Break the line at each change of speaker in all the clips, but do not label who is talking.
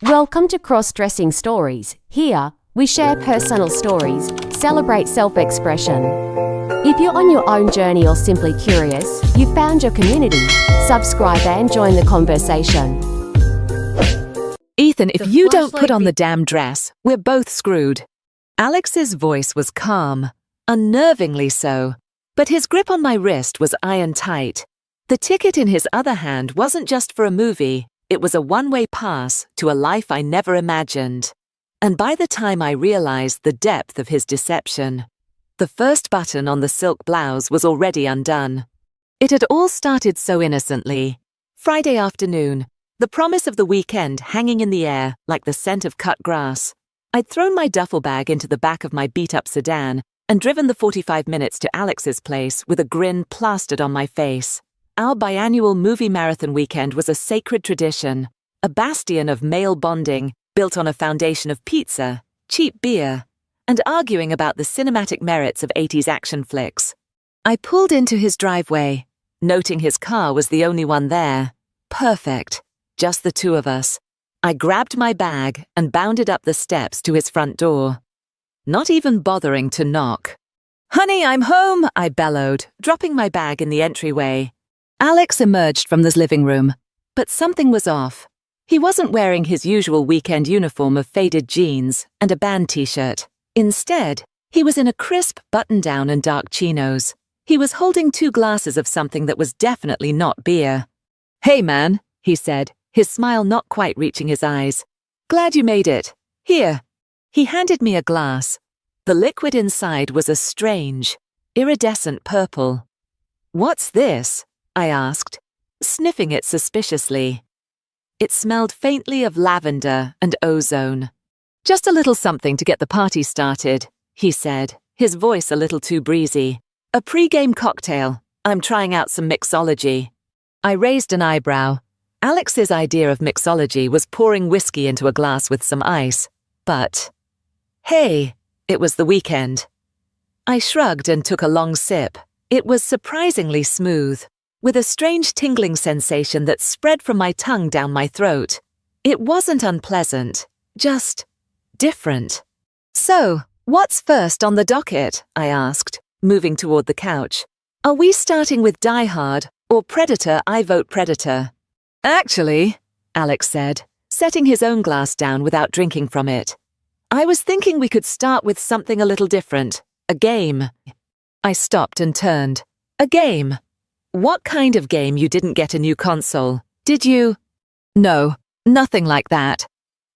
Welcome to Crossdressing Stories. Here, we share personal stories, celebrate self-expression. If you're on your own journey or simply curious, you've found your community. Subscribe and join the conversation.
Ethan, if you don't put on the damn dress, we're both screwed. Alex's voice was calm, unnervingly so, but his grip on my wrist was iron tight. The ticket in his other hand wasn't just for a movie, it was a one-way pass to a life I never imagined. And by the time I realized the depth of his deception, the first button on the silk blouse was already undone. It had all started so innocently. Friday afternoon, the promise of the weekend hanging in the air like the scent of cut grass. I'd thrown my duffel bag into the back of my beat-up sedan and driven the 45 minutes to Alex's place with a grin plastered on my face. Our biannual movie marathon weekend was a sacred tradition, a bastion of male bonding built on a foundation of pizza, cheap beer, and arguing about the cinematic merits of 80s action flicks. I pulled into his driveway, noting his car was the only one there. Perfect. Just the two of us. I grabbed my bag and bounded up the steps to his front door, not even bothering to knock. "Honey, I'm home," I bellowed, dropping my bag in the entryway. Alex emerged from the living room, but something was off. He wasn't wearing his usual weekend uniform of faded jeans and a band t-shirt. Instead, he was in a crisp button-down and dark chinos. He was holding two glasses of something that was definitely not beer. "Hey, man," he said, his smile not quite reaching his eyes. "Glad you made it. Here." He handed me a glass. The liquid inside was a strange, iridescent purple. "What's this?" I asked, sniffing it suspiciously. It smelled faintly of lavender and ozone. "Just a little something to get the party started," he said, his voice a little too breezy. "A pre-game cocktail. I'm trying out some mixology." I raised an eyebrow. Alex's idea of mixology was pouring whiskey into a glass with some ice, but hey, it was the weekend. I shrugged and took a long sip. It was surprisingly smooth, with a strange tingling sensation that spread from my tongue down my throat. It wasn't unpleasant, just different. "So, what's first on the docket?" I asked, moving toward the couch. "Are we starting with Die Hard or Predator? I vote Predator." "Actually," Alex said, setting his own glass down without drinking from it, "I was thinking we could start with something a little different. A game." I stopped and turned. "A game? What kind of game? You didn't get a new console, did you?" "No, nothing like that."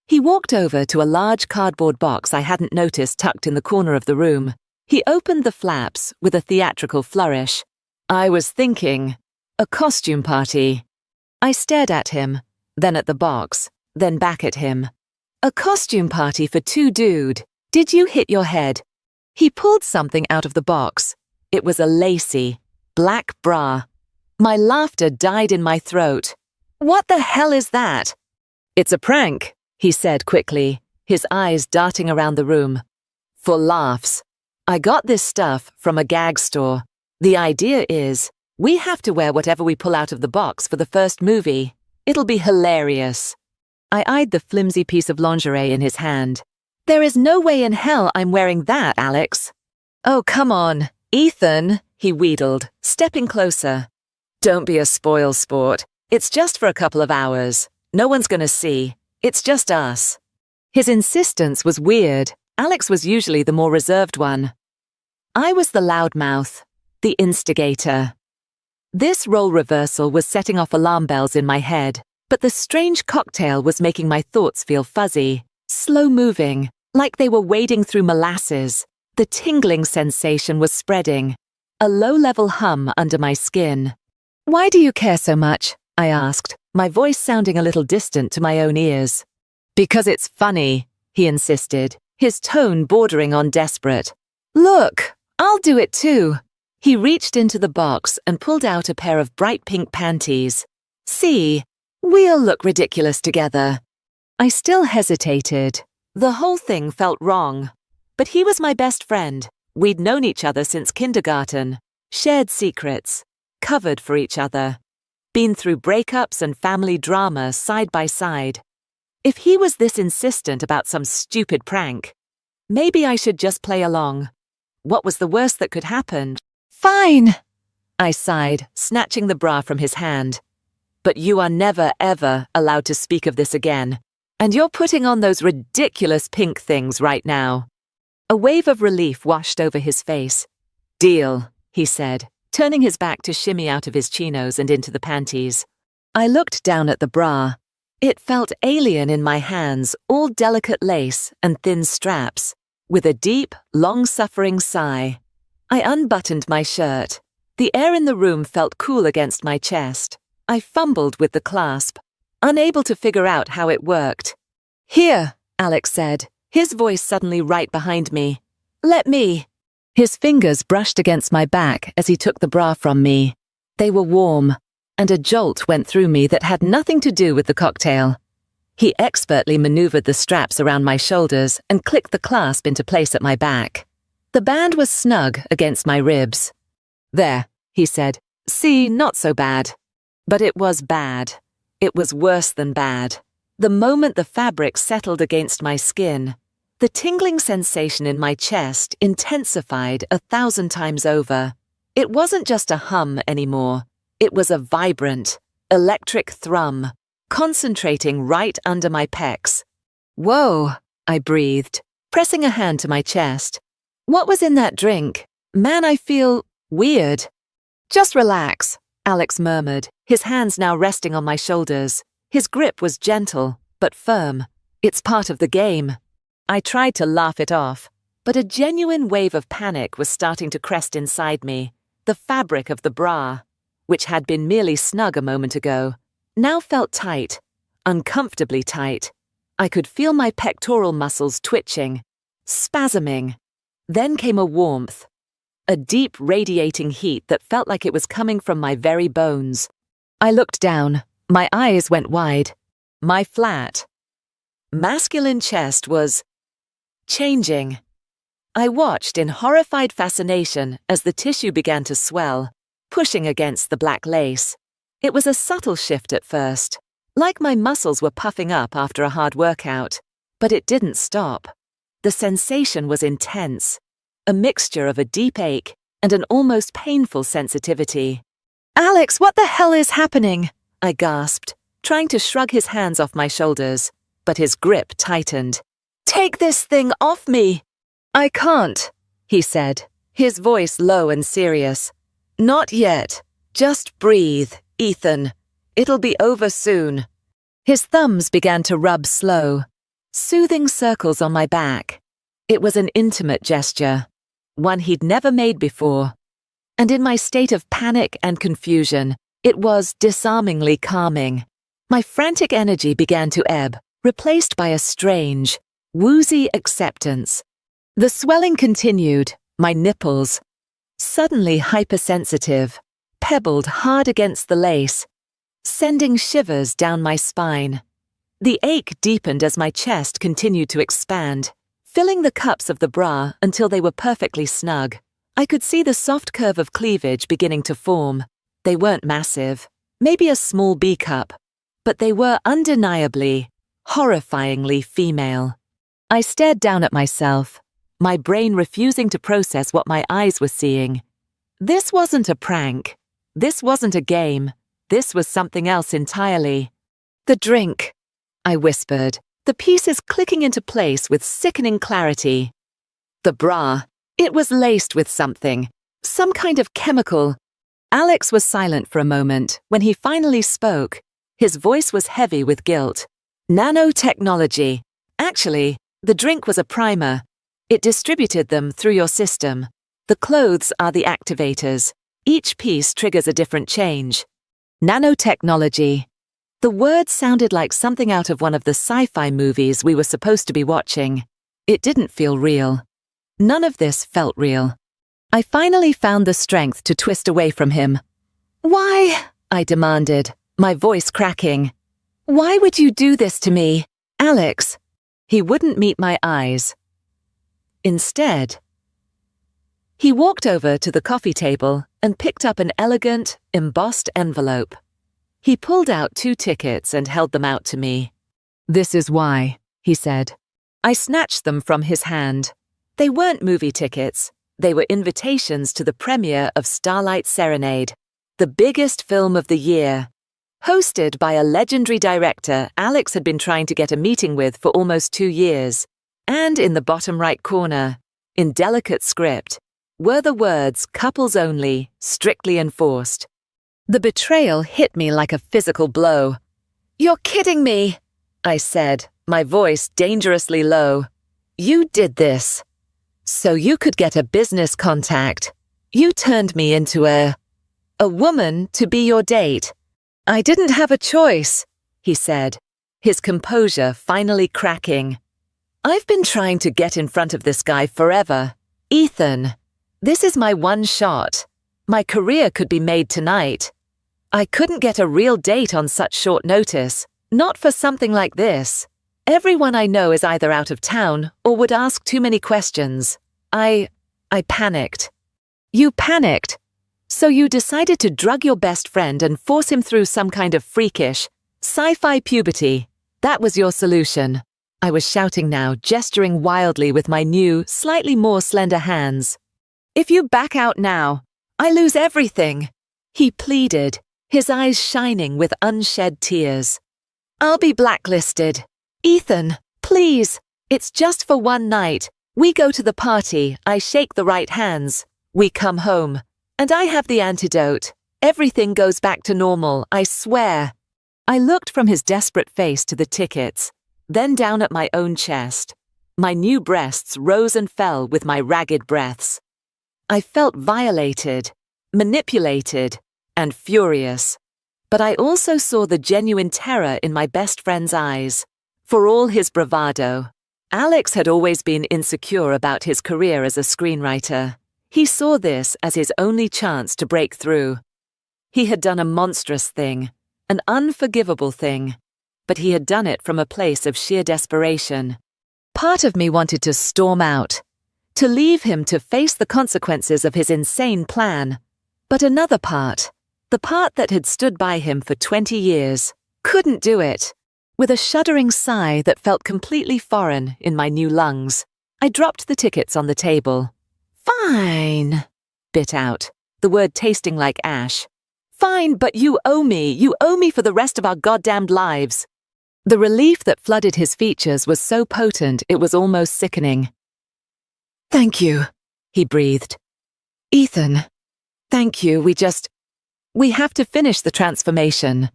He walked over to a large cardboard box I hadn't noticed tucked in the corner of the room. He opened the flaps with a theatrical flourish. "I was thinking, a costume party." I stared at him, then at the box, then back at him. "A costume party for two dude. Did you hit your head?" He pulled something out of the box. It was a lacy, black bra. My laughter died in my throat. "What the hell is that?" "It's a prank," he said quickly, his eyes darting around the room. "For laughs. I got this stuff from a gag store. The idea is, we have to wear whatever we pull out of the box for the first movie. It'll be hilarious." I eyed the flimsy piece of lingerie in his hand. "There is no way in hell I'm wearing that, Alex." "Oh, come on, Ethan," he wheedled, stepping closer. "Don't be a spoil sport. It's just for a couple of hours. No one's gonna see. It's just us." His insistence was weird. Alex was usually the more reserved one. I was the loudmouth, the instigator. This role reversal was setting off alarm bells in my head, but the strange cocktail was making my thoughts feel fuzzy, slow-moving, like they were wading through molasses. The tingling sensation was spreading, a low-level hum under my skin. "Why do you care so much?" I asked, my voice sounding a little distant to my own ears. "Because it's funny," he insisted, his tone bordering on desperate. "Look, I'll do it too." He reached into the box and pulled out a pair of bright pink panties. "See, we'll look ridiculous together." I still hesitated. The whole thing felt wrong. But he was my best friend. We'd known each other since kindergarten, shared secrets, covered for each other, been through breakups and family drama side by side. If he was this insistent about some stupid prank, maybe I should just play along. What was the worst that could happen? Fine, I sighed, snatching the bra from his hand. But you are never, ever allowed to speak of this again. And you're putting on those ridiculous pink things right now. A wave of relief washed over his face. Deal, he said, turning his back to shimmy out of his chinos and into the panties. I looked down at the bra. It felt alien in my hands, all delicate lace and thin straps. With a deep, long-suffering sigh, I unbuttoned my shirt. The air in the room felt cool against my chest. I fumbled with the clasp, unable to figure out how it worked. Here, Alex said, his voice suddenly right behind me. Let me. His fingers brushed against my back as he took the bra from me. They were warm, and a jolt went through me that had nothing to do with the cocktail. He expertly maneuvered the straps around my shoulders and clicked the clasp into place at my back. The band was snug against my ribs. There, he said. See, not so bad. But it was bad. It was worse than bad. The moment the fabric settled against my skin, the tingling sensation in my chest intensified 1,000 times over. It wasn't just a hum anymore. It was a vibrant, electric thrum, concentrating right under my pecs. Whoa, I breathed, pressing a hand to my chest. What was in that drink? Man, I feel weird. Just relax, Alex murmured, his hands now resting on my shoulders. His grip was gentle, but firm. It's part of the game. I tried to laugh it off, but a genuine wave of panic was starting to crest inside me. The fabric of the bra, which had been merely snug a moment ago, now felt tight, uncomfortably tight. I could feel my pectoral muscles twitching, spasming. Then came a warmth, a deep radiating heat that felt like it was coming from my very bones. I looked down. My eyes went wide. My flat, masculine chest was changing. I watched in horrified fascination as the tissue began to swell, pushing against the black lace. It was a subtle shift at first, like my muscles were puffing up after a hard workout, but it didn't stop. The sensation was intense, a mixture of a deep ache and an almost painful sensitivity. Alex, what the hell is happening? I gasped, trying to shrug his hands off my shoulders, but his grip tightened. Take this thing off me! I can't, he said, his voice low and serious. Not yet. Just breathe, Ethan. It'll be over soon. His thumbs began to rub slow, soothing circles on my back. It was an intimate gesture, one he'd never made before. And in my state of panic and confusion, it was disarmingly calming. My frantic energy began to ebb, replaced by a strange, woozy acceptance. The swelling continued, my nipples, suddenly hypersensitive, pebbled hard against the lace, sending shivers down my spine. The ache deepened as my chest continued to expand, filling the cups of the bra until they were perfectly snug. I could see the soft curve of cleavage beginning to form. They weren't massive, maybe a small B cup, but they were undeniably, horrifyingly female. I stared down at myself, my brain refusing to process what my eyes were seeing. This wasn't a prank. This wasn't a game. This was something else entirely. The drink, I whispered, the pieces clicking into place with sickening clarity. The bra, it was laced with something, some kind of chemical. Alex was silent for a moment. When he finally spoke, his voice was heavy with guilt. Nanotechnology. Actually, the drink was a primer. It distributed them through your system. The clothes are the activators. Each piece triggers a different change. Nanotechnology. The word sounded like something out of one of the sci-fi movies we were supposed to be watching. It didn't feel real. None of this felt real. I finally found the strength to twist away from him. Why? I demanded, my voice cracking. Why would you do this to me, Alex? He wouldn't meet my eyes. Instead, he walked over to the coffee table and picked up an elegant, embossed envelope. He pulled out 2 tickets and held them out to me. "This is why," he said. I snatched them from his hand. They weren't movie tickets. They were invitations to the premiere of Starlight Serenade, the biggest film of the year. Hosted by a legendary director Alex had been trying to get a meeting with for almost 2 years. And in the bottom right corner, in delicate script, were the words "couples only, strictly enforced." The betrayal hit me like a physical blow. "You're kidding me," I said, my voice dangerously low. "You did this so you could get a business contact. You turned me into a woman to be your date." "I didn't have a choice," he said, his composure finally cracking. "I've been trying to get in front of this guy forever. Ethan, this is my one shot. My career could be made tonight. I couldn't get a real date on such short notice, not for something like this. Everyone I know is either out of town or would ask too many questions. I panicked." "You panicked? So you decided to drug your best friend and force him through some kind of freakish, sci-fi puberty. That was your solution." I was shouting now, gesturing wildly with my new, slightly more slender hands. "If you back out now, I lose everything," he pleaded, his eyes shining with unshed tears. "I'll be blacklisted. Ethan, please, it's just for one night. We go to the party, I shake the right hands. We come home, and I have the antidote. Everything goes back to normal, I swear." I looked from his desperate face to the tickets, then down at my own chest. My new breasts rose and fell with my ragged breaths. I felt violated, manipulated, and furious. But I also saw the genuine terror in my best friend's eyes. For all his bravado, Alex had always been insecure about his career as a screenwriter. He saw this as his only chance to break through. He had done a monstrous thing, an unforgivable thing, but he had done it from a place of sheer desperation. Part of me wanted to storm out, to leave him to face the consequences of his insane plan. But another part, the part that had stood by him for 20 years, couldn't do it. With a shuddering sigh that felt completely foreign in my new lungs, I dropped the tickets on the table. "Fine," bit out, the word tasting like ash. "Fine, but you owe me. You owe me for the rest of our goddamned lives." The relief that flooded his features was so potent it was almost sickening. "Thank you," he breathed. "Ethan, thank you. We have to finish the transformation."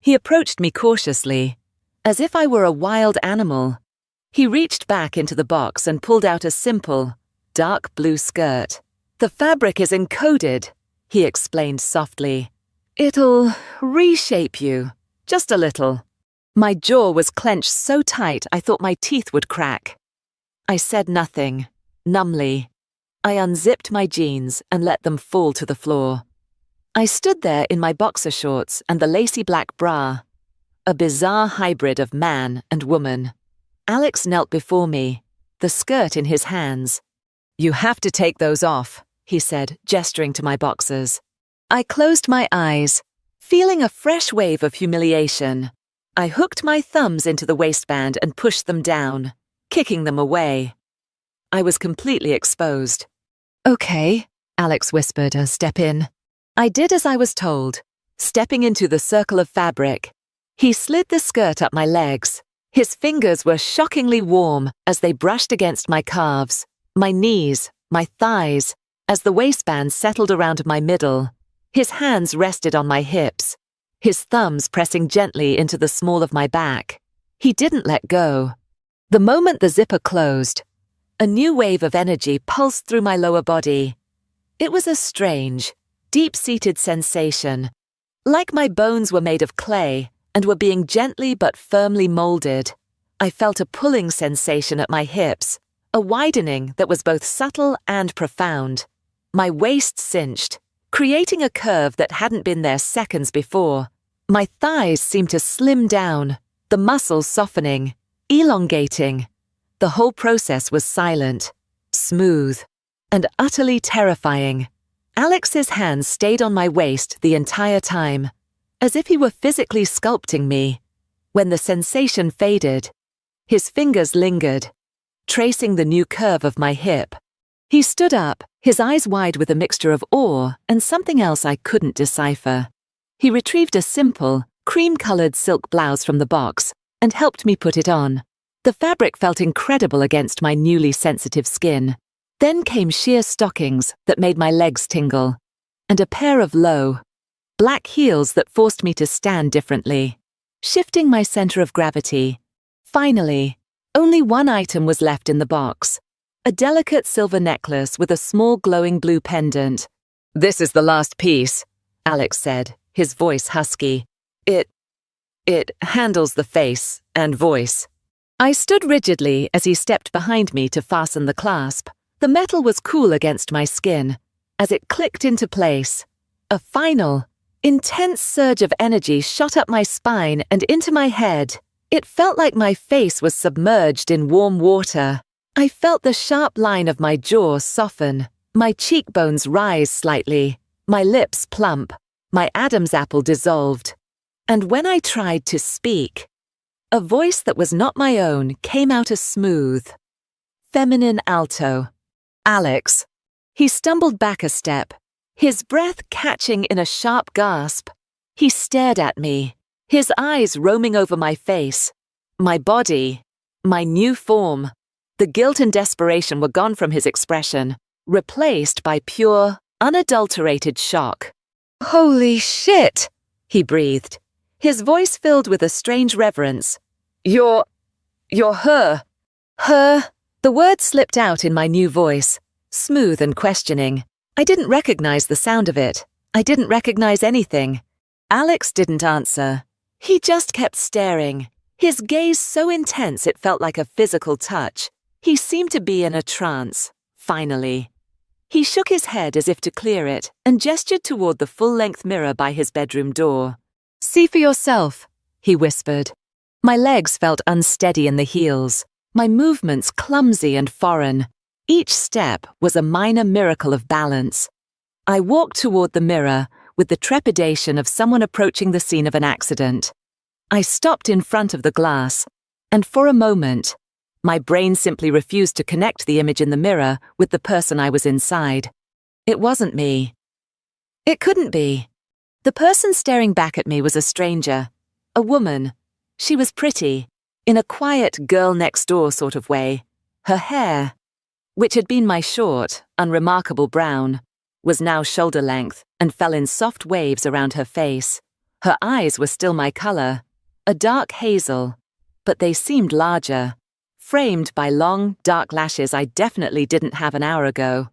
He approached me cautiously, as if I were a wild animal. He reached back into the box and pulled out a simple, dark blue skirt. "The fabric is encoded," he explained softly. "It'll reshape you, just a little." My jaw was clenched so tight I thought my teeth would crack. I said nothing, numbly. I unzipped my jeans and let them fall to the floor. I stood there in my boxer shorts and the lacy black bra, a bizarre hybrid of man and woman. Alex knelt before me, the skirt in his hands. "You have to take those off," he said, gesturing to my boxers. I closed my eyes, feeling a fresh wave of humiliation. I hooked my thumbs into the waistband and pushed them down, kicking them away. I was completely exposed. "Okay," Alex whispered a step in. I did as I was told, stepping into the circle of fabric. He slid the skirt up my legs. His fingers were shockingly warm as they brushed against my calves, my knees, my thighs, as the waistband settled around my middle. His hands rested on my hips, his thumbs pressing gently into the small of my back. He didn't let go. The moment the zipper closed, a new wave of energy pulsed through my lower body. It was a strange, deep-seated sensation, like my bones were made of clay and were being gently but firmly molded. I felt a pulling sensation at my hips, a widening that was both subtle and profound. My waist cinched, creating a curve that hadn't been there seconds before. My thighs seemed to slim down, the muscles softening, elongating. The whole process was silent, smooth, and utterly terrifying. Alex's hands stayed on my waist the entire time, as if he were physically sculpting me. When the sensation faded, his fingers lingered, tracing the new curve of my hip. He stood up, his eyes wide with a mixture of awe and something else I couldn't decipher. He retrieved a simple, cream-colored silk blouse from the box and helped me put it on. The fabric felt incredible against my newly sensitive skin. Then came sheer stockings that made my legs tingle, and a pair of low, black heels that forced me to stand differently, shifting my center of gravity. Finally, only one item was left in the box, a delicate silver necklace with a small glowing blue pendant. "This is the last piece," Alex said, his voice husky. It handles the face and voice." I stood rigidly as he stepped behind me to fasten the clasp. The metal was cool against my skin. As it clicked into place, a final, intense surge of energy shot up my spine and into my head. It felt like my face was submerged in warm water. I felt the sharp line of my jaw soften, my cheekbones rise slightly, my lips plump, my Adam's apple dissolved. And when I tried to speak, a voice that was not my own came out a smooth, feminine alto. "Alex." He stumbled back a step, his breath catching in a sharp gasp. He stared at me, his eyes roaming over my face, my body, my new form. The guilt and desperation were gone from his expression, replaced by pure, unadulterated shock. "Holy shit!" he breathed, his voice filled with a strange reverence. You're her." Her. The word slipped out in my new voice, smooth and questioning. I didn't recognize the sound of it. I didn't recognize anything. Alex didn't answer. He just kept staring, his gaze so intense it felt like a physical touch. He seemed to be in a trance, finally. He shook his head as if to clear it and gestured toward the full-length mirror by his bedroom door. "See for yourself," he whispered. My legs felt unsteady in the heels, my movements clumsy and foreign. Each step was a minor miracle of balance. I walked toward the mirror with the trepidation of someone approaching the scene of an accident. I stopped in front of the glass, and for a moment, my brain simply refused to connect the image in the mirror with the person I was inside. It wasn't me. It couldn't be. The person staring back at me was a stranger, a woman. She was pretty, in a quiet girl-next-door sort of way. Her hair, which had been my short, unremarkable brown, was now shoulder-length and fell in soft waves around her face. Her eyes were still my color, a dark hazel, but they seemed larger, framed by long, dark lashes I definitely didn't have an hour ago.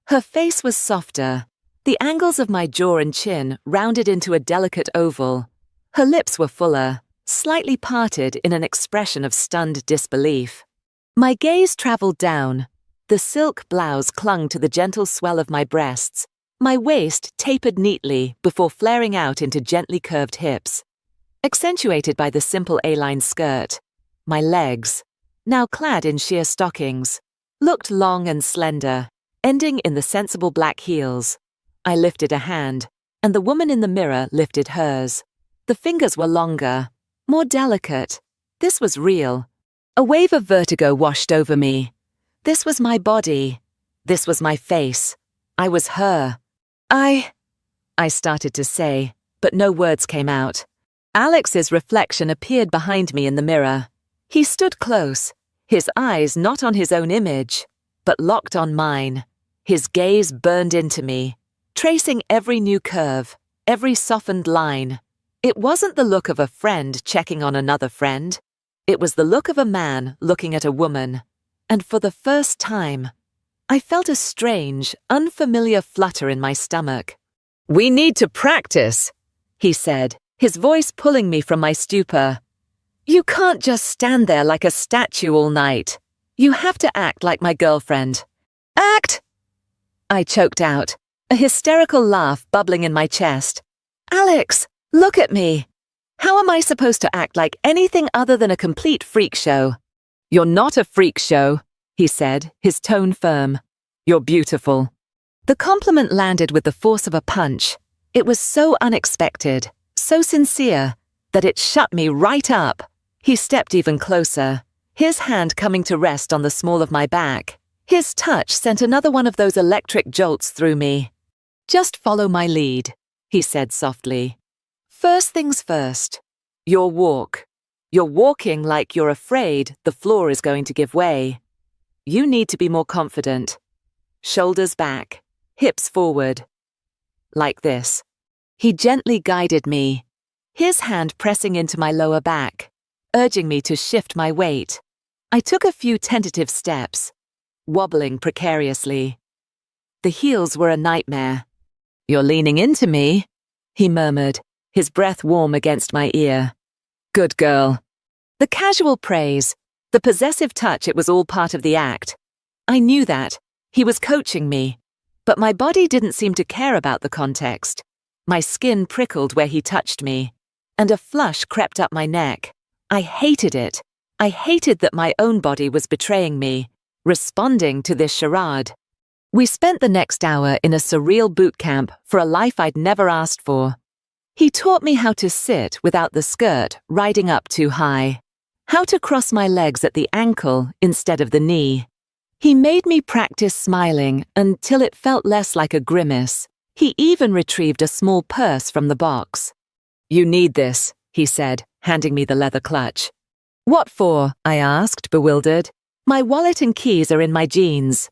Her face was softer, the angles of my jaw and chin rounded into a delicate oval. Her lips were fuller, slightly parted in an expression of stunned disbelief. My gaze traveled down. The silk blouse clung to the gentle swell of my breasts. My waist tapered neatly before flaring out into gently curved hips, accentuated by the simple A-line skirt. My legs, now clad in sheer stockings, looked long and slender, ending in the sensible black heels. I lifted a hand, and the woman in the mirror lifted hers. The fingers were longer, more delicate. This was real. A wave of vertigo washed over me. This was my body. This was my face. I was her. I started to say, but no words came out. Alex's reflection appeared behind me in the mirror. He stood close, his eyes not on his own image, but locked on mine. His gaze burned into me, tracing every new curve, every softened line. It wasn't the look of a friend checking on another friend. It was the look of a man looking at a woman. And for the first time, I felt a strange, unfamiliar flutter in my stomach. "We need to practice," he said, his voice pulling me from my stupor. "You can't just stand there like a statue all night. You have to act like my girlfriend." "Act!" I choked out, a hysterical laugh bubbling in my chest. "Alex, look at me. How am I supposed to act like anything other than a complete freak show?" "You're not a freak show," he said, his tone firm. "You're beautiful." The compliment landed with the force of a punch. It was so unexpected, so sincere, that it shut me right up. He stepped even closer, his hand coming to rest on the small of my back. His touch sent another one of those electric jolts through me. "Just follow my lead," he said softly. "First things first. Your walk. You're walking like you're afraid the floor is going to give way. You need to be more confident. Shoulders back, hips forward. Like this." He gently guided me, his hand pressing into my lower back, urging me to shift my weight. I took a few tentative steps, wobbling precariously. The heels were a nightmare. "You're leaning into me," he murmured, his breath warm against my ear. "Good girl." The casual praise, the possessive touch, it was all part of the act. I knew that. He was coaching me. But my body didn't seem to care about the context. My skin prickled where he touched me, and a flush crept up my neck. I hated it. I hated that my own body was betraying me, responding to this charade. We spent the next hour in a surreal boot camp for a life I'd never asked for. He taught me how to sit without the skirt riding up too high, how to cross my legs at the ankle instead of the knee. He made me practice smiling until it felt less like a grimace. He even retrieved a small purse from the box. "You need this," he said, handing me the leather clutch. "What for?" I asked, bewildered. "My wallet and keys are in my jeans."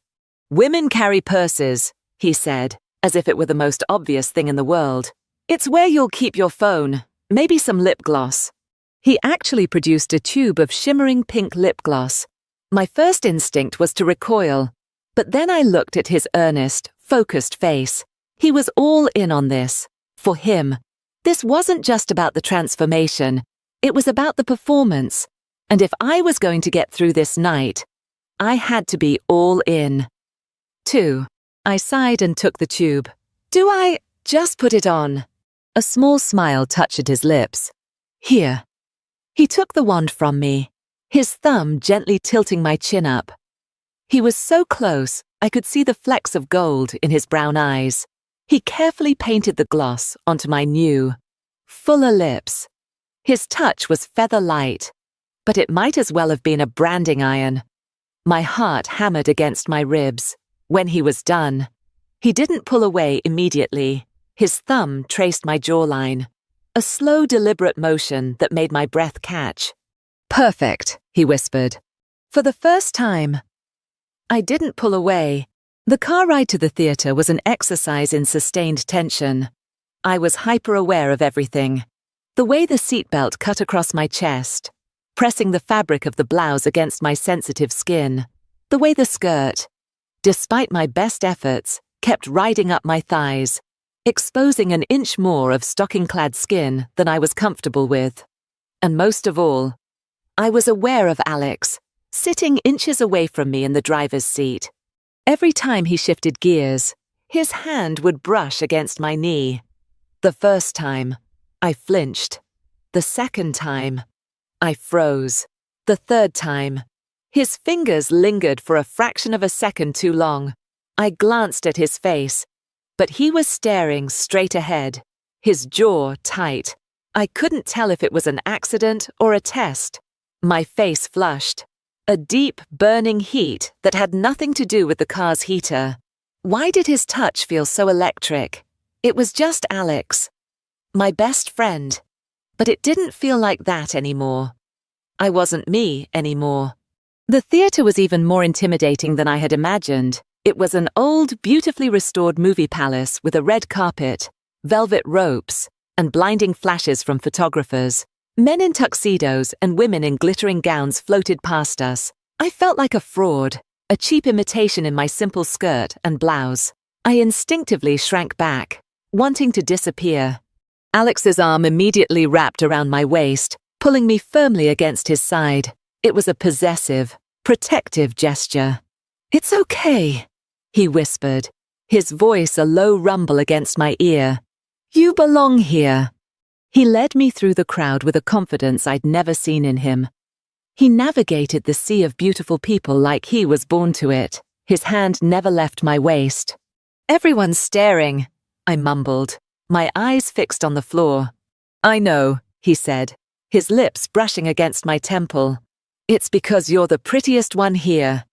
"Women carry purses," he said, as if it were the most obvious thing in the world. "It's where you'll keep your phone, maybe some lip gloss." He actually produced a tube of shimmering pink lip gloss. My first instinct was to recoil, but then I looked at his earnest, focused face. He was all in on this. For him. This wasn't just about the transformation. It was about the performance. And if I was going to get through this night, I had to be all in. 2. I sighed and took the tube. "Do I just put it on?" A small smile touched his lips. "Here." He took the wand from me, his thumb gently tilting my chin up. He was so close, I could see the flecks of gold in his brown eyes. He carefully painted the gloss onto my new, fuller lips. His touch was feather light, but it might as well have been a branding iron. My heart hammered against my ribs. When he was done, he didn't pull away immediately. His thumb traced my jawline, a slow, deliberate motion that made my breath catch. "Perfect," he whispered. For the first time. I didn't pull away. The car ride to the theater was an exercise in sustained tension. I was hyper-aware of everything. The way the seatbelt cut across my chest, pressing the fabric of the blouse against my sensitive skin. The way the skirt, despite my best efforts, kept riding up my thighs, exposing an inch more of stocking-clad skin than I was comfortable with. And most of all, I was aware of Alex, sitting inches away from me in the driver's seat. Every time he shifted gears, his hand would brush against my knee. The first time, I flinched. The second time, I froze. The third time, his fingers lingered for a fraction of a second too long. I glanced at his face, but he was staring straight ahead, his jaw tight. I couldn't tell if it was an accident or a test. My face flushed, a deep, burning heat that had nothing to do with the car's heater. Why did his touch feel so electric? It was just Alex, my best friend, but it didn't feel like that anymore. I wasn't me anymore. The theater was even more intimidating than I had imagined. It was an old, beautifully restored movie palace with a red carpet, velvet ropes, and blinding flashes from photographers. Men in tuxedos and women in glittering gowns floated past us. I felt like a fraud, a cheap imitation in my simple skirt and blouse. I instinctively shrank back, wanting to disappear. Alex's arm immediately wrapped around my waist, pulling me firmly against his side. It was a possessive, protective gesture. "It's okay," he whispered, his voice a low rumble against my ear. "You belong here." He led me through the crowd with a confidence I'd never seen in him. He navigated the sea of beautiful people like he was born to it. His hand never left my waist. "Everyone's staring," I mumbled, my eyes fixed on the floor. "I know," he said, his lips brushing against my temple. "It's because you're the prettiest one here."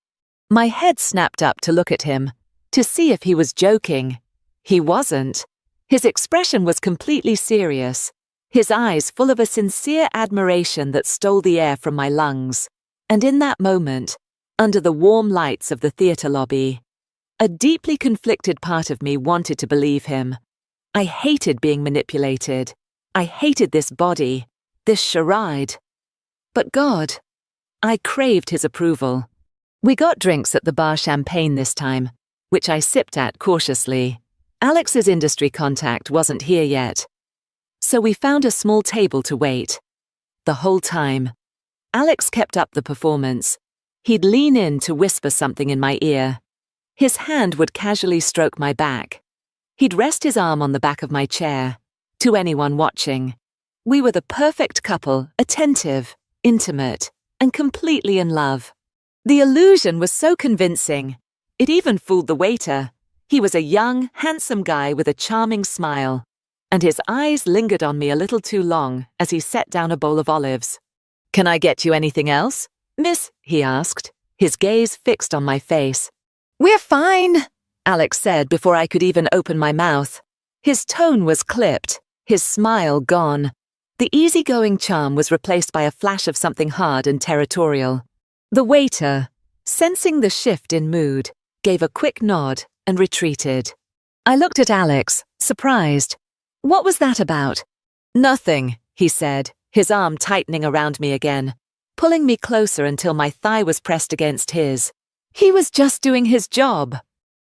My head snapped up to look at him, to see if he was joking. He wasn't. His expression was completely serious, his eyes full of a sincere admiration that stole the air from my lungs. And in that moment, under the warm lights of the theatre lobby, a deeply conflicted part of me wanted to believe him. I hated being manipulated. I hated this body, this charade. But God, I craved his approval. We got drinks at the bar Champagne this time, which I sipped at cautiously. Alex's industry contact wasn't here yet. So we found a small table to wait. The whole time, Alex kept up the performance. He'd lean in to whisper something in my ear. His hand would casually stroke my back. He'd rest his arm on the back of my chair. To anyone watching, we were the perfect couple, attentive, intimate, and completely in love. The illusion was so convincing. It even fooled the waiter. He was a young, handsome guy with a charming smile, and his eyes lingered on me a little too long as he set down a bowl of olives. "Can I get you anything else, miss?" he asked, his gaze fixed on my face. "We're fine," Alex said before I could even open my mouth. His tone was clipped, his smile gone. The easygoing charm was replaced by a flash of something hard and territorial. The waiter, sensing the shift in mood, gave a quick nod and retreated. I looked at Alex, surprised. "What was that about?" "Nothing," he said, his arm tightening around me again, pulling me closer until my thigh was pressed against his. He was just doing his job.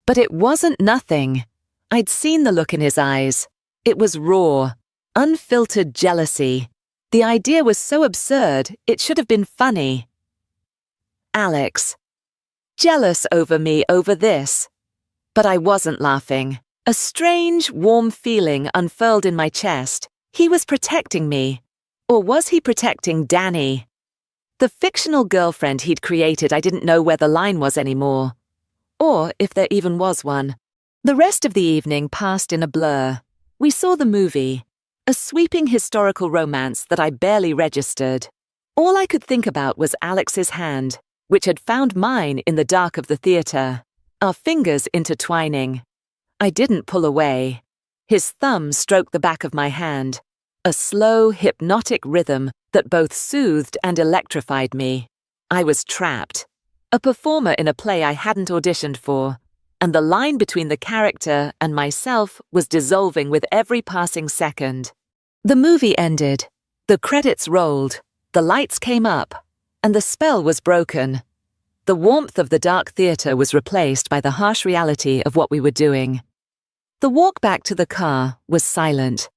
But it wasn't nothing. I'd seen the look in his eyes. It was raw, unfiltered jealousy. The idea was so absurd, it should have been funny. Alex. Jealous over me over this. But I wasn't laughing. A strange, warm feeling unfurled in my chest. He was protecting me. Or was he protecting Danny? The fictional girlfriend he'd created, I didn't know where the line was anymore. Or if there even was one. The rest of the evening passed in a blur. We saw the movie. A sweeping historical romance that I barely registered. All I could think about was Alex's hand, which had found mine in the dark of the theatre, our fingers intertwining. I didn't pull away. His thumb stroked the back of my hand, a slow, hypnotic rhythm that both soothed and electrified me. I was trapped, a performer in a play I hadn't auditioned for, and the line between the character and myself was dissolving with every passing second. The movie ended, the credits rolled, the lights came up, and the spell was broken. The warmth of the dark theatre was replaced by the harsh reality of what we were doing. The walk back to the car was silent,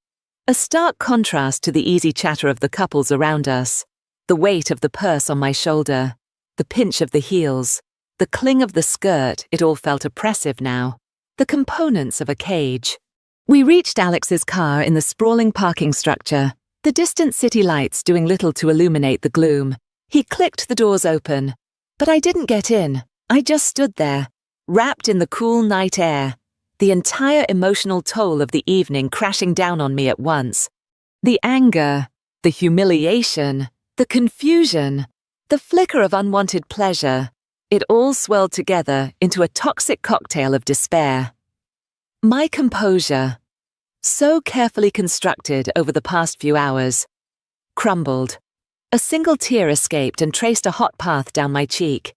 a stark contrast to the easy chatter of the couples around us, the weight of the purse on my shoulder, the pinch of the heels, the cling of the skirt. It all felt oppressive now, the components of a cage. We reached Alex's car in the sprawling parking structure, the distant city lights doing little to illuminate the gloom. He clicked the doors open, but I didn't get in. I just stood there, wrapped in the cool night air, the entire emotional toll of the evening crashing down on me at once. The anger, the humiliation, the confusion, the flicker of unwanted pleasure, it all swirled together into a toxic cocktail of despair. My composure, so carefully constructed over the past few hours, crumbled. A single tear escaped and traced a hot path down my cheek.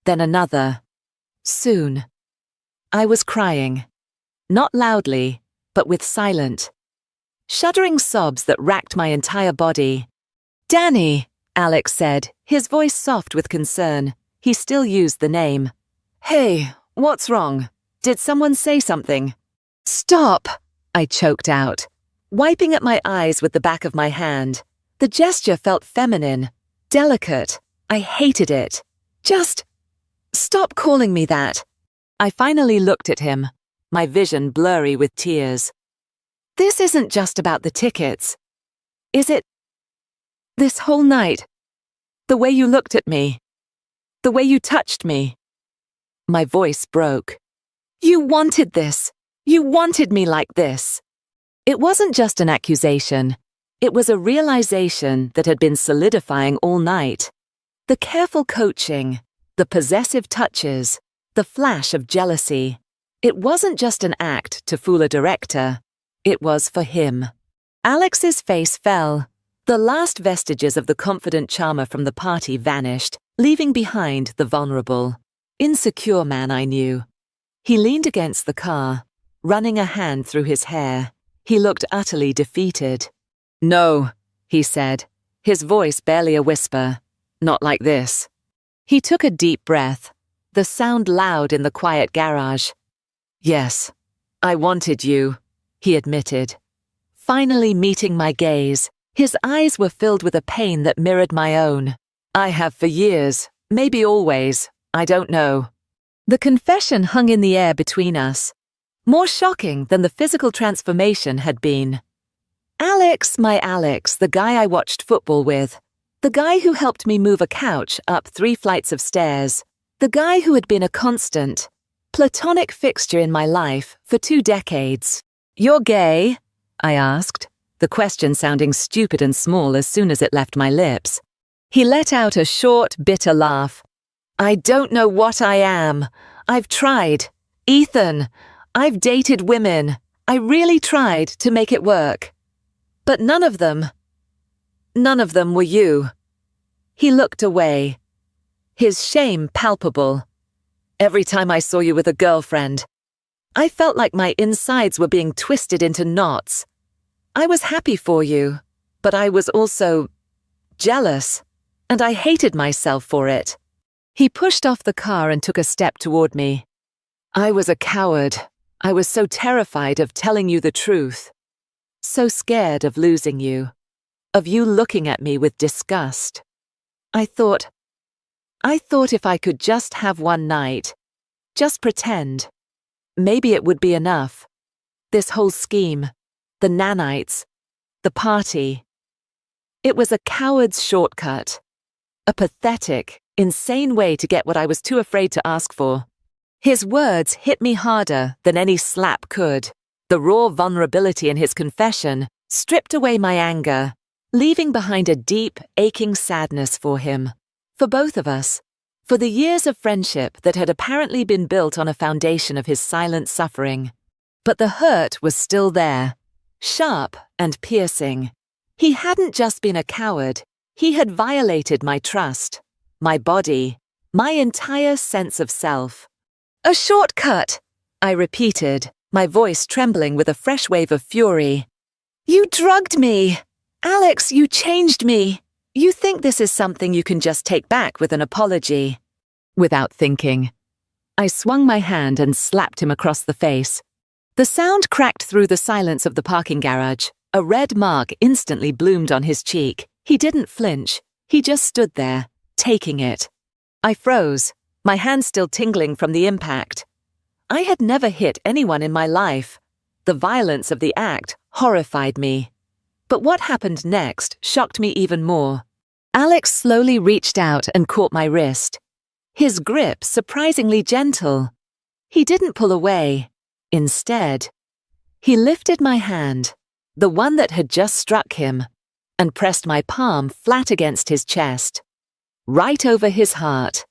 Then another. Soon. I was crying. Not loudly, but with silent, shuddering sobs that racked my entire body. "Danny," Alex said, his voice soft with concern. He still used the name. "Hey, what's wrong? Did someone say something?" "Stop," I choked out, wiping at my eyes with the back of my hand. The gesture felt feminine, delicate. I hated it. "Just stop calling me that." I finally looked at him, my vision blurry with tears. "This isn't just about the tickets. Is it? This whole night, the way you looked at me, the way you touched me." My voice broke. "You wanted this. You wanted me like this." It wasn't just an accusation. It was a realization that had been solidifying all night. The careful coaching, the possessive touches, the flash of jealousy. It wasn't just an act to fool a director. It was for him. Alex's face fell. The last vestiges of the confident charmer from the party vanished, leaving behind the vulnerable, insecure man I knew. He leaned against the car, running a hand through his hair. He looked utterly defeated. "No," he said, his voice barely a whisper. "Not like this." He took a deep breath, the sound loud in the quiet garage. "Yes, I wanted you," he admitted. Finally meeting my gaze, his eyes were filled with a pain that mirrored my own. "I have for years, maybe always, I don't know." The confession hung in the air between us, more shocking than the physical transformation had been. Alex, my Alex, the guy I watched football with, the guy who helped me move a couch up 3 flights of stairs, the guy who had been a constant, platonic fixture in my life for 2 decades. "You're gay?" I asked, the question sounding stupid and small as soon as it left my lips. He let out a short, bitter laugh. "I don't know what I am. I've tried. Ethan, I've dated women. I really tried to make it work. But none of them were you." He looked away, his shame palpable. "Every time I saw you with a girlfriend, I felt like my insides were being twisted into knots. I was happy for you, but I was also jealous, and I hated myself for it." He pushed off the car and took a step toward me. "I was a coward. I was so terrified of telling you the truth. So scared of losing you, of you looking at me with disgust. I thought if I could just have one night, just pretend, maybe it would be enough. This whole scheme, the nanites, the party. It was a coward's shortcut, a pathetic, insane way to get what I was too afraid to ask for." His words hit me harder than any slap could. The raw vulnerability in his confession stripped away my anger, leaving behind a deep, aching sadness for him, for both of us, for the years of friendship that had apparently been built on a foundation of his silent suffering. But the hurt was still there, sharp and piercing. He hadn't just been a coward, he had violated my trust, my body, my entire sense of self. "A shortcut," I repeated, my voice trembling with a fresh wave of fury. "You drugged me! Alex, you changed me! You think this is something you can just take back with an apology." Without thinking, I swung my hand and slapped him across the face. The sound cracked through the silence of the parking garage. A red mark instantly bloomed on his cheek. He didn't flinch. He just stood there, taking it. I froze, my hand still tingling from the impact. I had never hit anyone in my life. The violence of the act horrified me. But what happened next shocked me even more. Alex slowly reached out and caught my wrist. His grip surprisingly gentle. He didn't pull away. Instead, he lifted my hand, the one that had just struck him, and pressed my palm flat against his chest, right over his heart.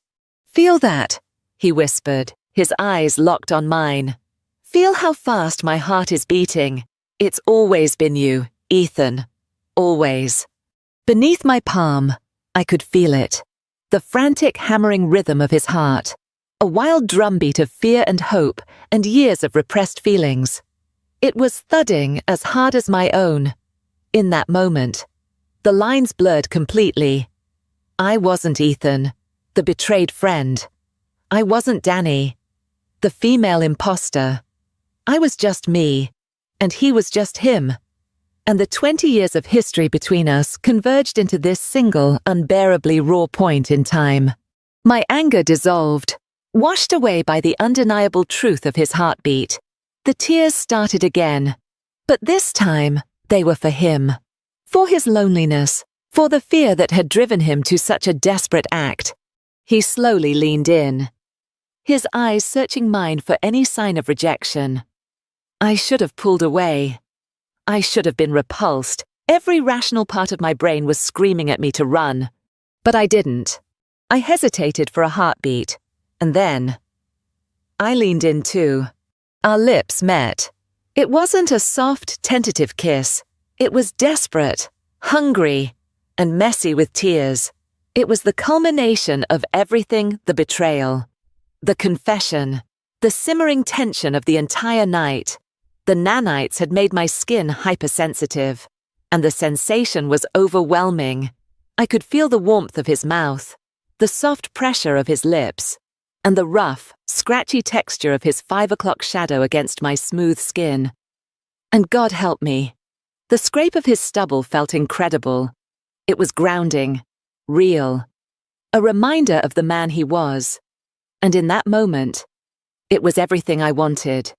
"Feel that," he whispered, his eyes locked on mine. "Feel how fast my heart is beating. It's always been you, Ethan. Always." Beneath my palm, I could feel it. The frantic hammering rhythm of his heart. A wild drumbeat of fear and hope and years of repressed feelings. It was thudding as hard as my own. In that moment, the lines blurred completely. I wasn't Ethan, the betrayed friend. I wasn't Danny, the female imposter. I was just me, and he was just him. And the 20 years of history between us converged into this single, unbearably raw point in time. My anger dissolved, washed away by the undeniable truth of his heartbeat. The tears started again, but this time they were for him. For his loneliness, for the fear that had driven him to such a desperate act. He slowly leaned in, his eyes searching mine for any sign of rejection. I should have pulled away. I should have been repulsed, Every rational part of my brain was screaming at me to run. But I didn't. I hesitated for a heartbeat, and then I leaned in too. Our lips met. It wasn't a soft, tentative kiss. It was desperate, hungry, and messy with tears. It was the culmination of everything: the betrayal, the confession, the simmering tension of the entire night. The nanites had made my skin hypersensitive, and the sensation was overwhelming. I could feel the warmth of his mouth, the soft pressure of his lips, and the rough, scratchy texture of his 5 o'clock shadow against my smooth skin. And God help me, the scrape of his stubble felt incredible. It was grounding, real, a reminder of the man he was. And in that moment, it was everything I wanted.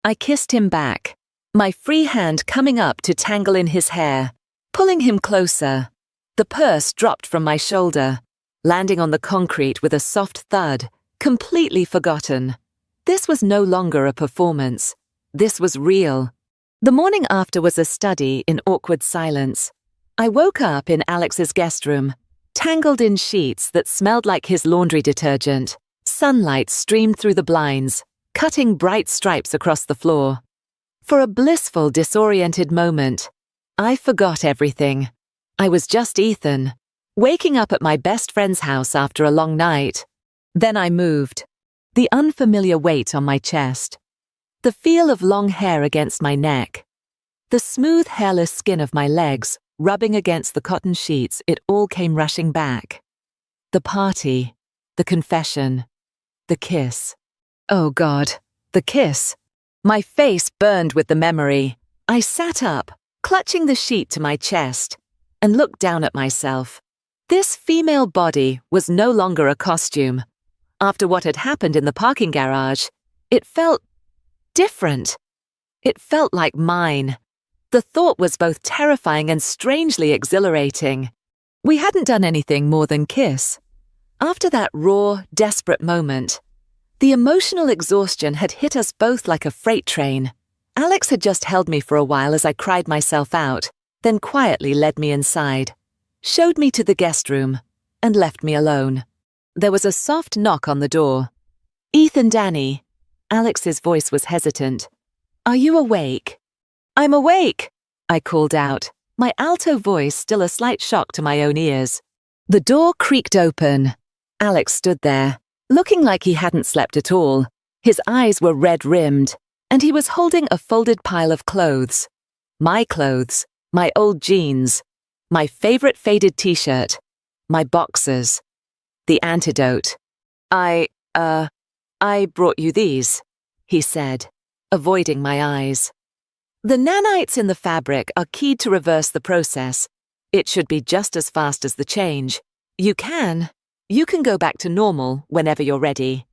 I kissed him back, my free hand coming up to tangle in his hair, pulling him closer. The purse dropped from my shoulder, landing on the concrete with a soft thud, completely forgotten. This was no longer a performance. This was real. The morning after was a study in awkward silence. I woke up in Alex's guest room, tangled in sheets that smelled like his laundry detergent. Sunlight streamed through the blinds, cutting bright stripes across the floor. For a blissful, disoriented moment, I forgot everything. I was just Ethan, waking up at my best friend's house after a long night. Then I moved, the unfamiliar weight on my chest, the feel of long hair against my neck, the smooth, hairless skin of my legs rubbing against the cotton sheets. It all came rushing back. The party, the confession, the kiss. Oh God, the kiss. My face burned with the memory. I sat up, clutching the sheet to my chest, and looked down at myself. This female body was no longer a costume. After what had happened in the parking garage, it felt different. It felt like mine. The thought was both terrifying and strangely exhilarating. We hadn't done anything more than kiss. After that raw, desperate moment, the emotional exhaustion had hit us both like a freight train. Alex had just held me for a while as I cried myself out, then quietly led me inside, showed me to the guest room, and left me alone. There was a soft knock on the door. "Ethan, Danny." Alex's voice was hesitant. "Are you awake?" "I'm awake," I called out, my alto voice still a slight shock to my own ears. The door creaked open. Alex stood there, looking like he hadn't slept at all. His eyes were red-rimmed, and he was holding a folded pile of clothes. My clothes, my old jeans, my favorite faded t-shirt, my boxers. The antidote. I brought you these," he said, avoiding my eyes. The nanites in the fabric are keyed to reverse the process. It should be just as fast as the change. You can go back to normal whenever you're ready.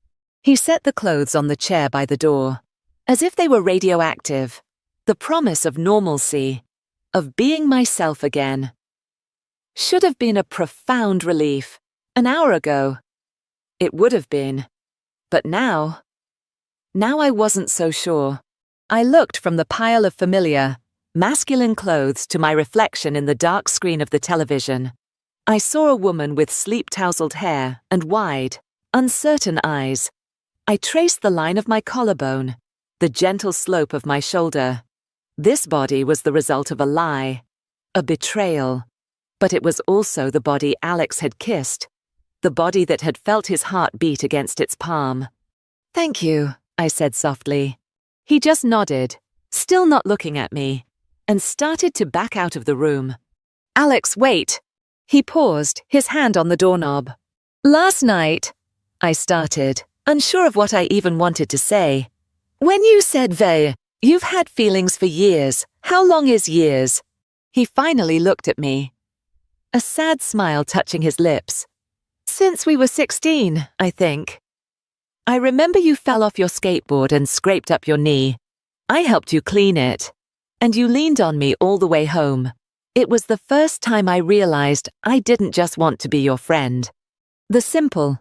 He set the clothes on the chair by the door, as if they were radioactive. The promise of normalcy, of being myself again. Should have been a profound relief. An hour ago, it would have been. But now I wasn't so sure. I looked from the pile of familiar, masculine clothes to my reflection in the dark screen of the television. I saw a woman with sleep-tousled hair and wide, uncertain eyes. I traced the line of my collarbone, the gentle slope of my shoulder. This body was the result of a lie, a betrayal. But it was also the body Alex had kissed, the body that had felt his heart beat against its palm. "Thank you," I said softly. He just nodded, still not looking at me, and started to back out of the room. "Alex, wait." He paused, his hand on the doorknob. "Last night," I started, unsure of what I even wanted to say. "When you said you've had feelings for years. How long is years?" He finally looked at me, a sad smile touching his lips. "Since we were 16, I think. I remember you fell off your skateboard and scraped up your knee. I helped you clean it, and you leaned on me all the way home. It was the first time I realized I didn't just want to be your friend." The simple,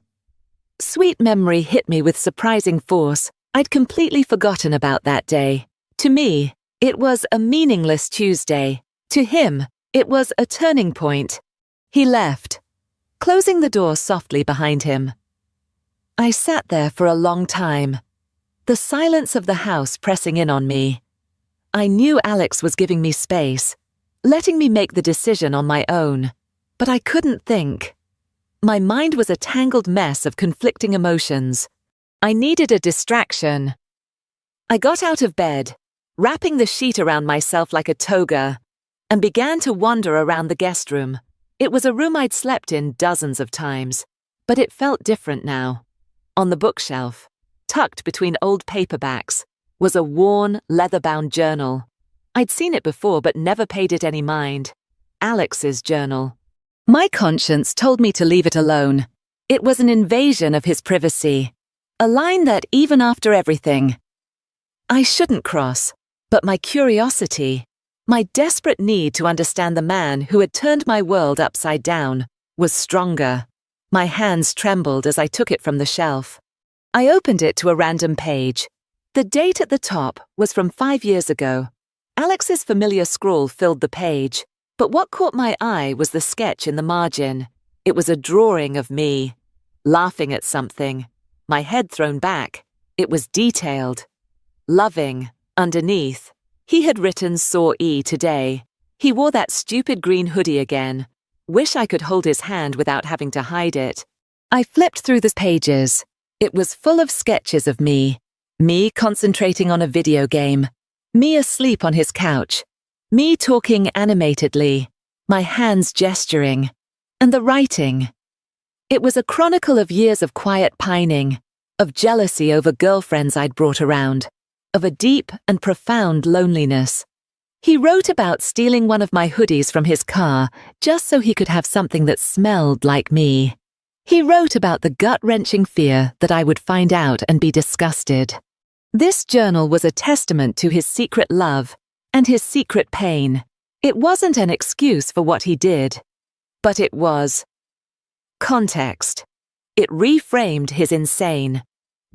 sweet memory hit me with surprising force. I'd completely forgotten about that day. To me, it was a meaningless Tuesday. To him, It was a turning point. He left, closing the door softly behind him. I sat there for a long time, the silence of the house pressing in on me. I knew Alex was giving me space, letting me make the decision on my own, but I couldn't think. My mind was a tangled mess of conflicting emotions. I needed a distraction. I got out of bed, wrapping the sheet around myself like a toga, and began to wander around the guest room. It was a room I'd slept in dozens of times, but it felt different now. On the bookshelf, tucked between old paperbacks, was a worn, leather-bound journal. I'd seen it before but never paid it any mind. Alex's journal. My conscience told me to leave it alone. It was an invasion of his privacy, a line that even after everything, I shouldn't cross, but my curiosity, my desperate need to understand the man who had turned my world upside down, was stronger. My hands trembled as I took it from the shelf. I opened it to a random page. The date at the top was from 5 years ago. Alex's familiar scrawl filled the page, but what caught my eye was the sketch in the margin. It was a drawing of me, laughing at something, my head thrown back. It was detailed. Loving, underneath. He had written "Saw E today." He wore that stupid green hoodie again. Wish I could hold his hand without having to hide it. I flipped through the pages. It was full of sketches of me concentrating on a video game, me asleep on his couch, me talking animatedly, my hands gesturing, and the writing. It was a chronicle of years of quiet pining, of jealousy over girlfriends I'd brought around, of a deep and profound loneliness. He wrote about stealing one of my hoodies from his car just so he could have something that smelled like me. He wrote about the gut-wrenching fear that I would find out and be disgusted. This journal was a testament to his secret love and his secret pain. It wasn't an excuse for what he did, but it was context. It reframed his insane,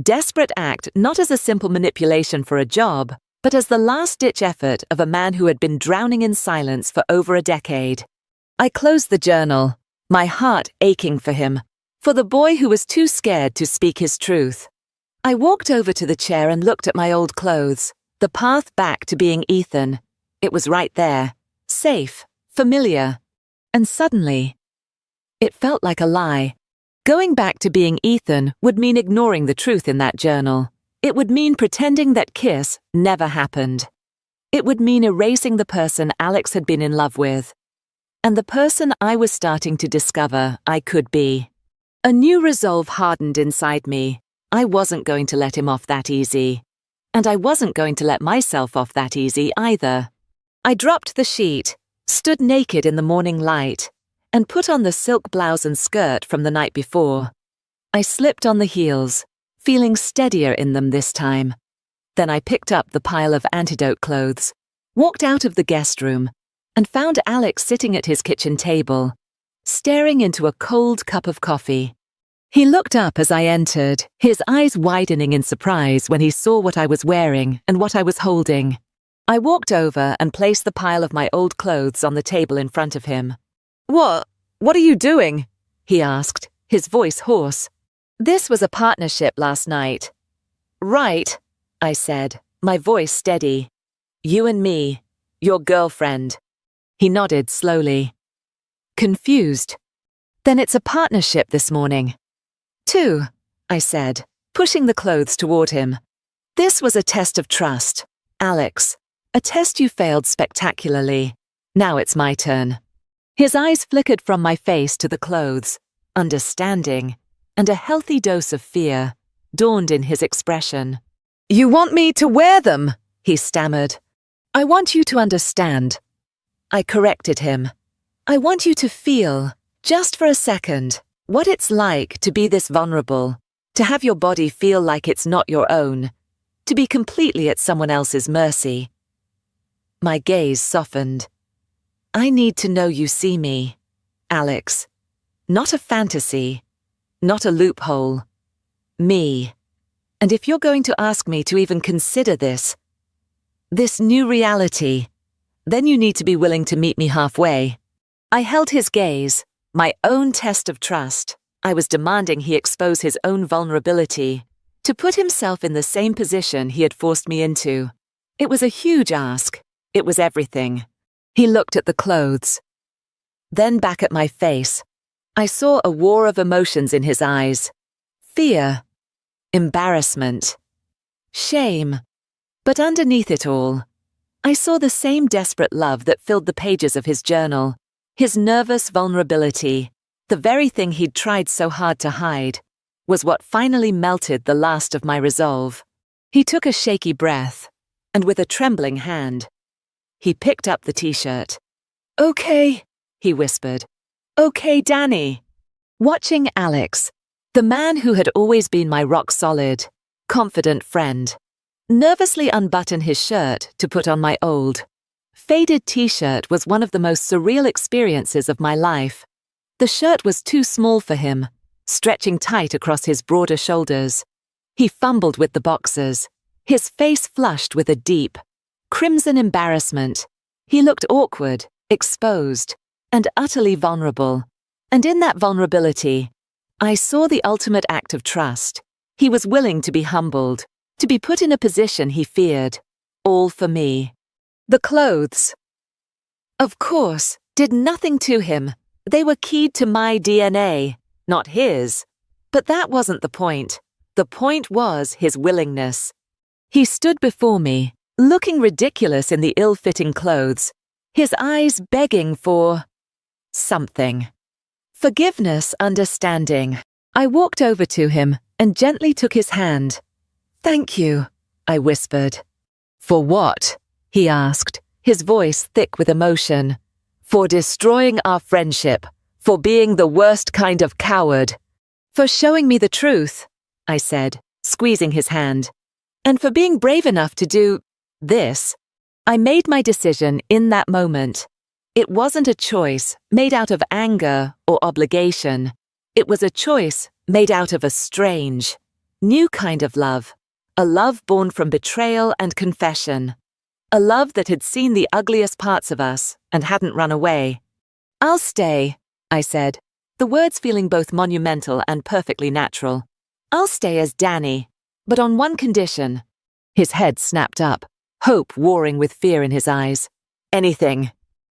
desperate act not as a simple manipulation for a job, but as the last-ditch effort of a man who had been drowning in silence for over a decade. I closed the journal, my heart aching for him, for the boy who was too scared to speak his truth. I walked over to the chair and looked at my old clothes, the path back to being Ethan. It was right there, safe, familiar. And suddenly, it felt like a lie. Going back to being Ethan would mean ignoring the truth in that journal. It would mean pretending that kiss never happened. It would mean erasing the person Alex had been in love with, and the person I was starting to discover I could be. A new resolve hardened inside me. I wasn't going to let him off that easy. And I wasn't going to let myself off that easy either. I dropped the sheet, stood naked in the morning light, and put on the silk blouse and skirt from the night before. I slipped on the heels, feeling steadier in them this time. Then I picked up the pile of antidote clothes, walked out of the guest room, and found Alex sitting at his kitchen table, staring into a cold cup of coffee. He looked up as I entered, his eyes widening in surprise when he saw what I was wearing and what I was holding. I walked over and placed the pile of my old clothes on the table in front of him. What are you doing?" he asked, his voice hoarse. "This was a partnership last night." "Right," I said, my voice steady. "You and me, your girlfriend." He nodded slowly. Confused. "Then it's a partnership this morning." "Two," I said, pushing the clothes toward him. "This was a test of trust, Alex. A test you failed spectacularly. Now it's my turn." His eyes flickered from my face to the clothes. Understanding, and a healthy dose of fear, dawned in his expression. "You want me to wear them?" he stammered. "I want you to understand." I corrected him. "I want you to feel, just for a second, what it's like to be this vulnerable, to have your body feel like it's not your own, to be completely at someone else's mercy." My gaze softened. "I need to know you see me, Alex. Not a fantasy, not a loophole. Me. And if you're going to ask me to even consider this new reality, Then you need to be willing to meet me halfway. I held his gaze, my own test of trust. I was demanding he expose his own vulnerability, to put himself in the same position he had forced me into. It was a huge ask. It was everything. He looked at the clothes. Then back at my face. I saw a war of emotions in his eyes. Fear. Embarrassment. Shame. But underneath it all, I saw the same desperate love that filled the pages of his journal. His nervous vulnerability, the very thing he'd tried so hard to hide, was what finally melted the last of my resolve. He took a shaky breath, and with a trembling hand, he picked up the t-shirt. "Okay," he whispered. "Okay, Danny." Watching Alex, the man who had always been my rock-solid, confident friend, nervously unbutton his shirt to put on my old, faded t-shirt was one of the most surreal experiences of my life. The shirt was too small for him, stretching tight across his broader shoulders. He fumbled with the boxers, his face flushed with a deep, crimson embarrassment. He looked awkward, exposed, and utterly vulnerable. And in that vulnerability, I saw the ultimate act of trust. He was willing to be humbled, to be put in a position he feared, all for me. The clothes, of course, did nothing to him. They were keyed to my DNA, not his. But that wasn't the point. The point was his willingness. He stood before me, looking ridiculous in the ill-fitting clothes, his eyes begging for something. Forgiveness, understanding. I walked over to him and gently took his hand. "Thank you," I whispered. "For what?" he asked, his voice thick with emotion. "For destroying our friendship, for being the worst kind of coward. For showing me the truth," I said, squeezing his hand. "And for being brave enough to do this." I made my decision in that moment. It wasn't a choice made out of anger or obligation. It was a choice made out of a strange, new kind of love. A love born from betrayal and confession. A love that had seen the ugliest parts of us and hadn't run away. "I'll stay," I said, the words feeling both monumental and perfectly natural. "I'll stay as Danny, but on one condition." His head snapped up, hope warring with fear in his eyes. "Anything."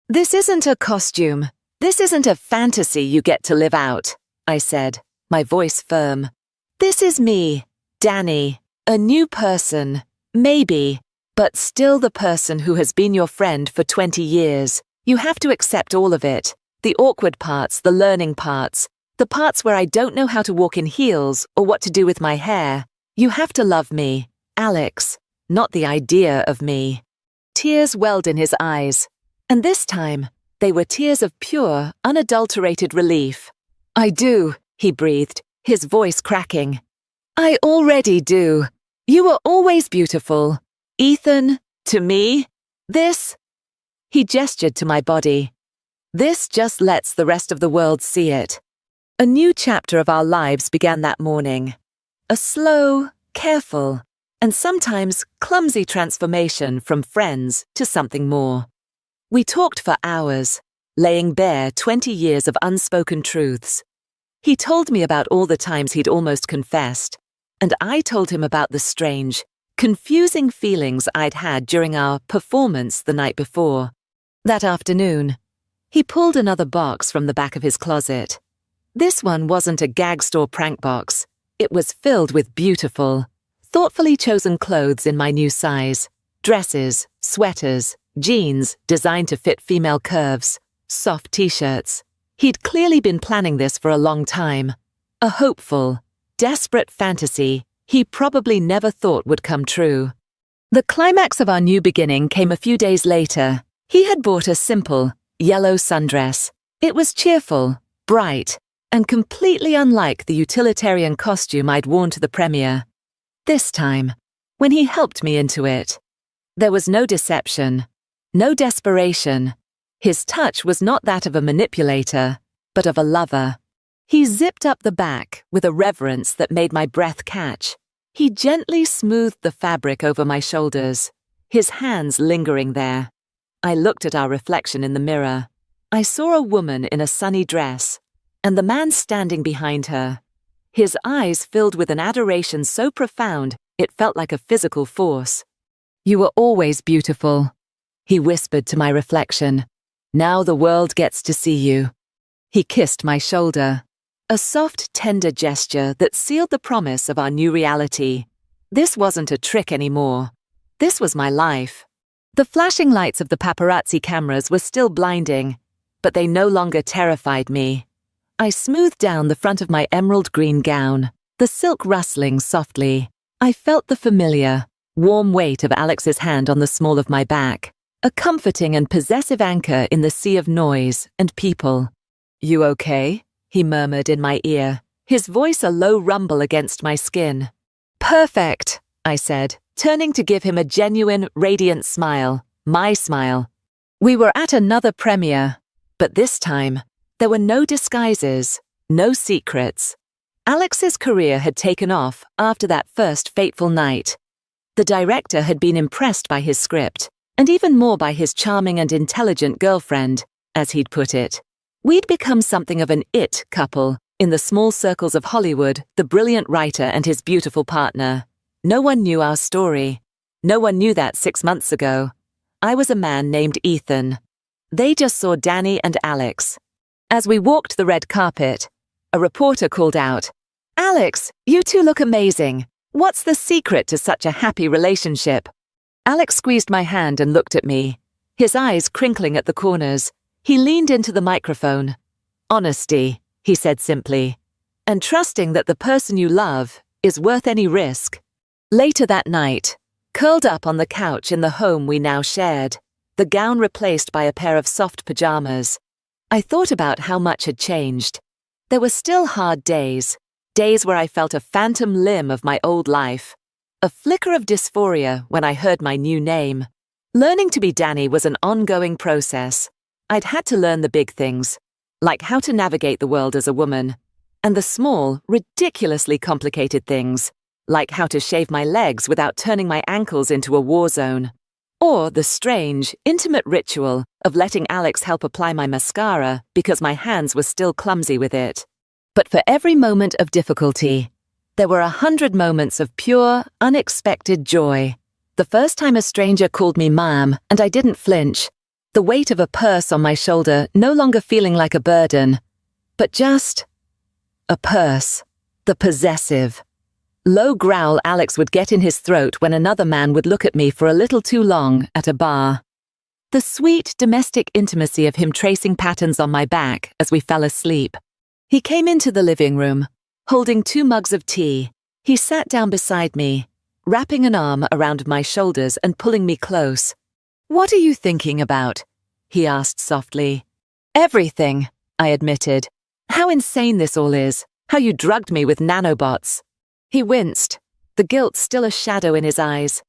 "This isn't a costume. This isn't a fantasy you get to live out," I said, my voice firm. "This is me, Danny, a new person, maybe, but still the person who has been your friend for 20 years. You have to accept all of it. The awkward parts, the learning parts, the parts where I don't know how to walk in heels or what to do with my hair. You have to love me, Alex, not the idea of me." Tears welled in his eyes, and this time they were tears of pure, unadulterated relief. "I do," he breathed, his voice cracking. "I already do. You were always beautiful. Ethan, to me, this..." He gestured to my body. "This just lets the rest of the world see it." A new chapter of our lives began that morning. A slow, careful, and sometimes clumsy transformation from friends to something more. We talked for hours, laying bare 20 years of unspoken truths. He told me about all the times he'd almost confessed, and I told him about the strange, confusing feelings I'd had during our performance the night before. That afternoon, he pulled another box from the back of his closet. This one wasn't a gag store prank box. It was filled with beautiful, thoughtfully chosen clothes in my new size. Dresses, sweaters, jeans designed to fit female curves, soft t-shirts. He'd clearly been planning this for a long time. A hopeful, desperate fantasy he probably never thought would come true. The climax of our new beginning came a few days later. He had bought a simple, yellow sundress. It was cheerful, bright, and completely unlike the utilitarian costume I'd worn to the premiere. This time, when he helped me into it, there was no deception, no desperation. His touch was not that of a manipulator, but of a lover. He zipped up the back with a reverence that made my breath catch. He gently smoothed the fabric over my shoulders, his hands lingering there. I looked at our reflection in the mirror. I saw a woman in a sunny dress, and the man standing behind her. His eyes filled with an adoration so profound it felt like a physical force. "You were always beautiful," he whispered to my reflection. "Now the world gets to see you." He kissed my shoulder, a soft, tender gesture that sealed the promise of our new reality. This wasn't a trick anymore. This was my life. The flashing lights of the paparazzi cameras were still blinding, but they no longer terrified me. I smoothed down the front of my emerald green gown, the silk rustling softly. I felt the familiar, warm weight of Alex's hand on the small of my back, a comforting and possessive anchor in the sea of noise and people. "You okay?" he murmured in my ear, his voice a low rumble against my skin. "Perfect," I said, turning to give him a genuine, radiant smile, my smile. We were at another premiere, but this time, there were no disguises, no secrets. Alex's career had taken off after that first fateful night. The director had been impressed by his script, and even more by his charming and intelligent girlfriend, as he'd put it. We'd become something of an it couple in the small circles of Hollywood, the brilliant writer and his beautiful partner. No one knew our story. No one knew that 6 months ago. I was a man named Ethan. They just saw Danny and Alex. As we walked the red carpet, a reporter called out, "Alex, you two look amazing. What's the secret to such a happy relationship?" Alex squeezed my hand and looked at me, his eyes crinkling at the corners. He leaned into the microphone. "Honesty," he said simply, "and trusting that the person you love is worth any risk." Later that night, curled up on the couch in the home we now shared, the gown replaced by a pair of soft pajamas, I thought about how much had changed. There were still hard days, days where I felt a phantom limb of my old life, a flicker of dysphoria when I heard my new name. Learning to be Danny was an ongoing process. I'd had to learn the big things, like how to navigate the world as a woman, and the small, ridiculously complicated things, like how to shave my legs without turning my ankles into a war zone, or the strange, intimate ritual of letting Alex help apply my mascara because my hands were still clumsy with it. But for every moment of difficulty, there were 100 moments of pure, unexpected joy. The first time a stranger called me ma'am and I didn't flinch, the weight of a purse on my shoulder no longer feeling like a burden, but just a purse, the possessive. Low growl Alex would get in his throat when another man would look at me for a little too long at a bar. The sweet domestic intimacy of him tracing patterns on my back as we fell asleep. He came into the living room, holding 2 mugs of tea. He sat down beside me, wrapping an arm around my shoulders and pulling me close. "What are you thinking about?" he asked softly. "Everything," I admitted. "How insane this all is, how you drugged me with nanobots." He winced, the guilt still a shadow in his eyes.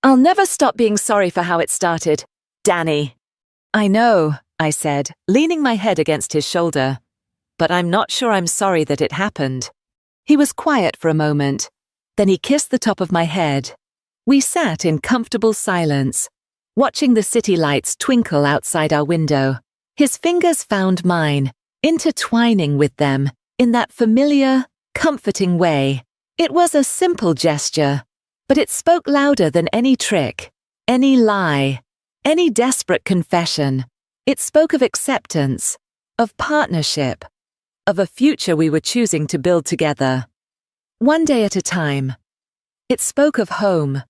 "I'll never stop being sorry for how it started, Danny." "I know," I said, leaning my head against his shoulder. "But I'm not sure I'm sorry that it happened." He was quiet for a moment. Then he kissed the top of my head. We sat in comfortable silence, watching the city lights twinkle outside our window. His fingers found mine, intertwining with them in that familiar, comforting way. It was a simple gesture, but it spoke louder than any trick, any lie, any desperate confession. It spoke of acceptance, of partnership, of a future we were choosing to build together. One day at a time. It spoke of home,